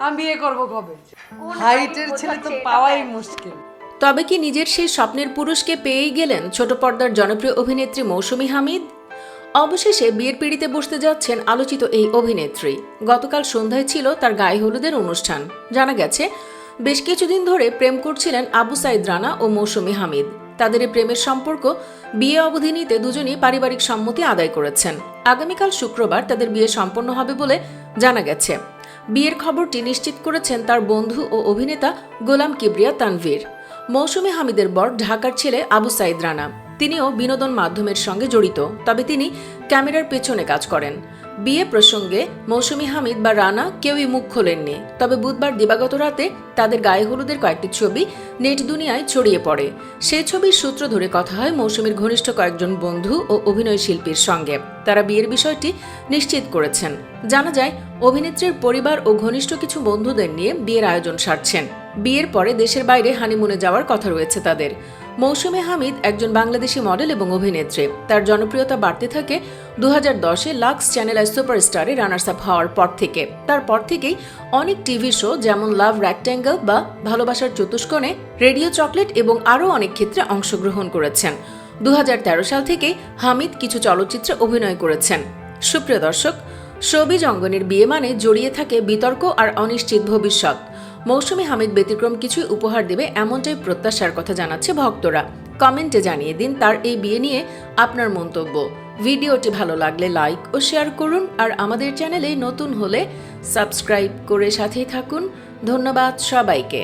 আমি বিয়ে করবো কবে? হাইটের ছেলে তো পাওয়াই মুশকিল। তবে কি নিজের সেই স্বপ্নের পুরুষকে পেয়েই গেলেন ছোট পর্দার জনপ্রিয় অভিনেত্রী মৌসুমী হামিদ? অবশেষে বিয়ের পিঁড়িতে বসতে যাচ্ছেন আলোচিত এই অভিনেত্রী। গতকাল সন্ধ্যায় ছিল তার গায়ে হলুদের অনুষ্ঠান। জানা গেছে বেশ কিছুদিন ধরে প্রেম করছিলেন আবু সাইদ রানা ও মৌসুমী হামিদ। তাদের এই প্রেমের সম্পর্ক বিয়ে অবধি নিতে দুজনই পারিবারিক সম্মতি আদায় করেছেন। আগামীকাল শুক্রবার তাদের বিয়ে সম্পন্ন হবে বলে জানা গেছে। বিয়ের খবরটি নিশ্চিত করেছেন তার বন্ধু ও অভিনেতা গোলাম কিবরিয়া তানভীর। মৌসুমী হামিদের বর ঢাকার ছেলে আবু সাইদ রানা। তিনিও বিনোদন মাধ্যমের সঙ্গে জড়িত, তবে তিনি ক্যামেরার পেছনে কাজ করেন। বিয়ে প্রসঙ্গে মৌসুমী হামিদ বা রানা কেউই মুখ খোলেননি। তবে বুধবার দিবাগত রাতে তাদের গায়ে হলুদের কয়েকটি ছবি নেট দুনিয়ায় ছড়িয়ে পড়ে। সেই ছবির সূত্র ধরে কথা হয় মৌসুমীর ঘনিষ্ঠ কয়েকজন বন্ধু ও অভিনয় শিল্পীর সঙ্গে। তারা বিয়ের বিষয়টি নিশ্চিত করেছেন। জানা যায় অভিনেত্রীর পরিবার ও ঘনিষ্ঠ কিছু বন্ধুদের নিয়ে বিয়ের আয়োজন সারছেন। বিয়ের পরে দেশের বাইরে হানিমুনে যাওয়ার কথা রয়েছে তাদের। মৌসুমী হামিদ একজন বাংলাদেশি মডেল এবং অভিনেত্রী। তার জনপ্রিয়তা বাড়তে থাকে 2010-এ লাক্স চ্যানেল সুপারস্টারে রানার্স আপ হওয়ার পর থেকে। তারপর থেকেই অনেক টিভি শো যেমন লাভ রেক্ট্যাঙ্গল বা ভালোবাসার চতুষ্কোণে, রেডিও চকলেট এবং আরও অনেক ক্ষেত্রে অংশগ্রহণ করেছেন। 2013 সাল থেকেই হামিদ কিছু চলচ্চিত্রে অভিনয় করেছেন। সুপ্রিয় দর্শক, শোবিজ অঙ্গনের বিয়ে মানে জড়িয়ে থাকে বিতর্ক আর অনিশ্চিত ভবিষ্যৎ। মৌসুমী হামিদ ব্যতিক্রম কিছুই উপহার দেবে এমনটাই প্রত্যাশার কথা জানাচ্ছে ভক্তরা। কমেন্টে জানিয়ে দিন তার এই বিয়ে নিয়ে আপনার মন্তব্য। ভিডিওটি ভালো লাগলে লাইক ও শেয়ার করুন, আর আমাদের চ্যানেলে নতুন হলে সাবস্ক্রাইব করে সাথেই থাকুন। ধন্যবাদ সবাইকে।